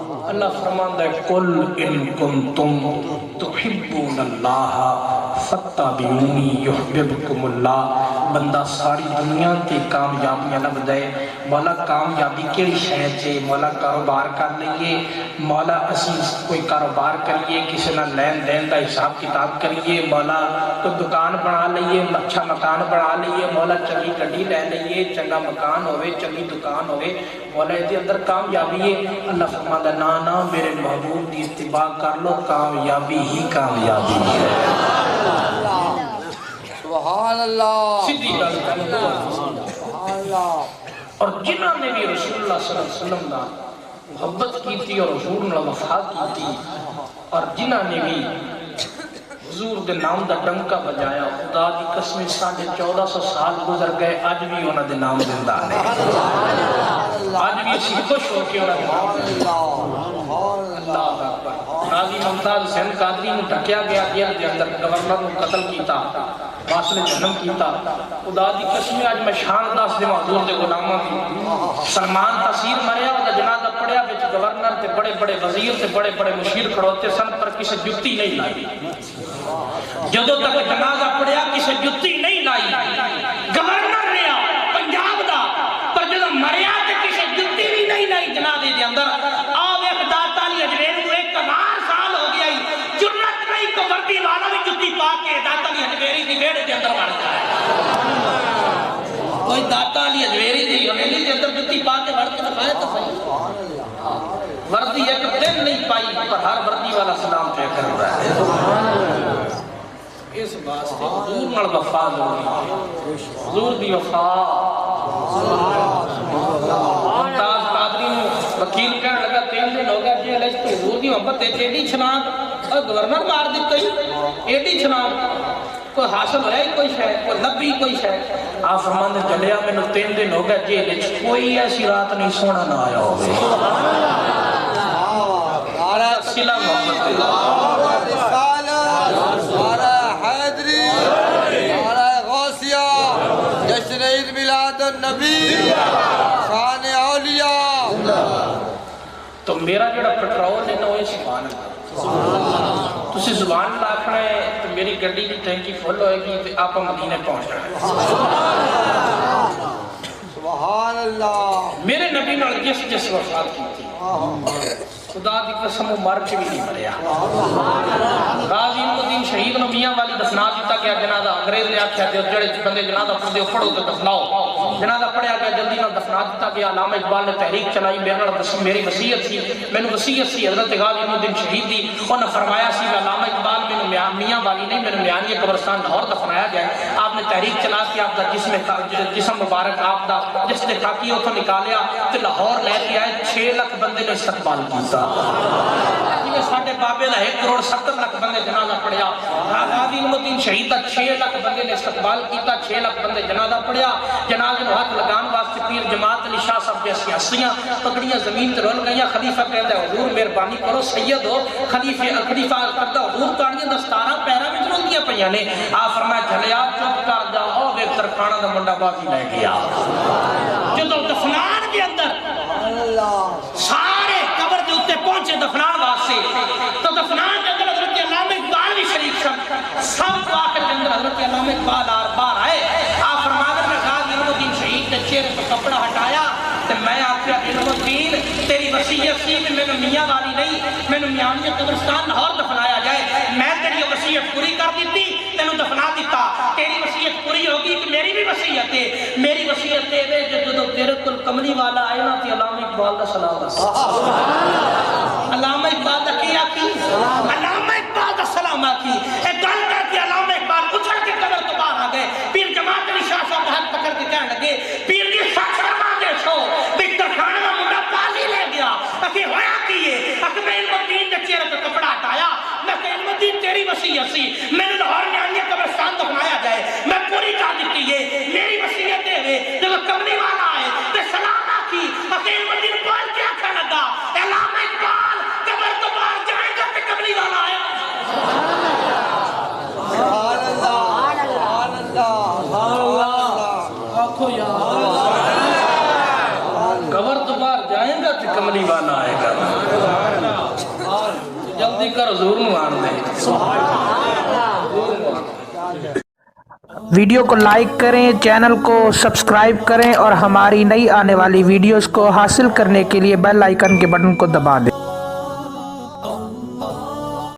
اللہ فرماتا ہے قل ان کنتم تحبون اللہ فاتبعونی یحببکم اللہ. بندہ ساری دنیا تے کامیابیاں نہ بدائے. مولا کامیابی کیڑی شے چے؟ مولا کاروبار کر لئیے، مولا اسی کوئی کاروبار کریے، کسی نہ لین دین دا حساب کتاب کریے، مولا کوئی دکان بنا لئیے، اچھا مکان بنا لئیے، مولا چنگی گڈی لے لئیے، چنگا مکان ہوئے، چنگی دکان ہوئے، مولا دے اندر کامیابی ہے. اللہ فرماتا ہے نا نا میرے محبوب دی اتباع کر لو، کامیابی ہی کامیابی ہے. سبحان اللہ سیدھی گل کر لو. سبحان اللہ. اور جنہاں نے بھی رسول اللہ صلی اللہ علیہ وسلم دا محبت کی تھی اور حضور نے وفا کی تھی، اور جنہاں نے بھی حضور دے نام دا ڈنکا بجایا، خدا دی قسم 1450 سال گزر گئے، آج بھی انہاں دے نام زندہ ہے. آج بھی اسی خوش ہو کے انہاں دے نام زندہ. اللہ اکبر. قاضی ممتاز حسین قادری نے ڈھکیا گیا جیل دے اندر، گورنر نے قتل کیتا، واصل جنم کیتا. خدا دی قسم آج میں شان داس دے حضور دے غلاماں دی. سلمان تاثیر مریا وہ جنازہ پڑھیا وچ گورنر تے بڑے بڑے وزیر تے بڑے بڑے مشیر کھڑوتے سن، پر کسی جتی نہیں لائی. جدو تک جنازہ پڑھیا کسی جتی نہیں لائی. گورنر رہا پنجاب دا، پر جدو مریا تے کسی جتی بھی نہیں لائی جنازے دے اندر. آو ایک داتا علی اجمیر کو 1000 سال ہو گیا ہی جرت نہیں کو وردی والا بھی جتی پا کے داتا علی اجمیری دی بیڑے دے اندر بڑھ جائے. کوئی داتا علی اجمیری دی حویلی دے اندر جتی پا کے بڑھ کے دکھائے تو صحیح. وردی ایک دن نہیں پائی پر ہر وردی والا سلام پہ کر رہا ہے. اس واسطے حضور نال وفا ضروری ہے. حضور دی وفا. ممتاز قادری نے وکیل کہنے لگا 3 دن ہو گیا جیل وچ تے حضور دی محبت ایڈی چھلانگ اور گورنر مار دیتا ہی ایڈی چھلانگ. کوئی حاصل ہوا ہی کوئی شے، کوئی لبھی کوئی شے. آپ فرماندے چلیا مینوں 3 دن ہو گیا جیل وچ کوئی ایسی رات نہیں سونا نہ آیا ہوئے. صلہ محبت جشن عید میلاد النبی شان اولیاء. تو میرا جڑا پٹرول ہے نا وہ سبحان اللہ. تسی سبحان اللہ آکھنا ہے تو میری گڈی کی ٹینکی فل ہوئے گی تو آپ مدینے پہنچ رہے ہیں. سبحان اللہ. میرے نبی نے جس وفات کی تھی خدا دی قسم مر کے بھی نہیں مریا. غازی الدین شہید نو میاں والی دفنا دیتا گیا جنازہ. انگریز نے آکھیا تے جڑے بندے جنازہ پڑھدے پڑھو تے دفناؤ. جنازہ پڑھیا گیا جلدی نال دفنا دیتا گیا. علامہ اقبال نے تحریک چلائی، میری وصیت سی، مینوں وصیت سی حضرت غازی الدین شہید دی. انہوں نے فرمایا سی علامہ اقبال مینوں میاں والی نہیں مینوں میانی قبرستان لاہور دفنایا جائے. آپ نے تحریک چلا کے آپ دا جسم مبارک آپ دا جس نے تاکی اتھوں نکالیا تے لاہور لے کے آئے. 6 لاکھ بندے نے استقبال کیتا. ساڑھے بابے دا 1.70 کروڑ بندے جنازہ پڑھیا. غازی الدین شہید دا 6 لاکھ بندے نے استقبال کیتا. 6 لاکھ بندے جنازہ پڑھیا. جنازے نو ہاتھ لگان واسطے پیر جماعت علی شاہ صاحب جیسی ہستیاں پکڑیاں زمین تے رول گئیاں. خلیفہ کہندا ہے حضور مہربانی کرو سید ہو. خلیفہ کردا حضور تاڑیاں دستاراں پیراں وچ رلدیاں پیاں نے. آپ فرمایا جھلیا چپ کر جا او ویکھ ترکھانا دا منڈا بازی لے گیا. جدوں دفنان دے اندر سارے قبر دے اوتے پہنچے دفنان واسطے تو دفنان دے اندر حضرت علامہ اقبال بھی شریف سن. سب آخر کے اندر حضرت علامہ اقبال باہر آئے. آپ فرماتے ہیں غازی الدین شہید کے چہرے پر کپڑا ہٹایا تو میں آخیا علم الدین تیری وصیت سی کہ مینوں میاں والی نہیں مینوں میانی قبرستان لاہور دفنایا جائے. میں تیری وصیت پوری کر دیتی تینوں دفنا دیتا. تیری وصیت پوری ہوگی کہ میری بھی وصیت ہے. میری وصیت ہے جدو تیرے کل کملی والا آئے نا تے علامہ اقبال دا سلام دا. علامہ اقبال دا کیا کی؟ علامہ اقبال دا سلام آکی. ایک گل کر کے علامہ اقبال اچھل کے قبر تو باہر آ گئے. پیر جماعت علی شاہ صاحب ہاتھ پکڑ کے کہنے لگے پیر جی سچ فرما دے چھو بکتر خانہ کا منڈا پالی لے گیا. اکی ہویا کیے اکی میں علم الدین کے چہرے پہ کپڑا ہٹایا. میں کہ علم الدین تیری وصیت سی میں نے لاہور میں آنیا قبرستان دفنایا جائے. میں پوری کر دیتی ہے. میری وصیت دے ہوئے جب کملی والا آئے تو سلام آکی. اکی علم الدین بول کے آکھا لگا علامہ اقبال قبر تو باہر جائے گا کہ کملی والا آئے. سبحان اللہ سبحان اللہ آنکھو یا قبر تو باہر جائے گا کہ کملی والا آئے گا. پر حضور نو آن دے ویڈیو کو لائک کریں، چینل کو سبسکرائب کریں اور ہماری نئی آنے والی ویڈیوز کو حاصل کرنے کے لیے بیل آئیکن کے بٹن کو دبا دیں۔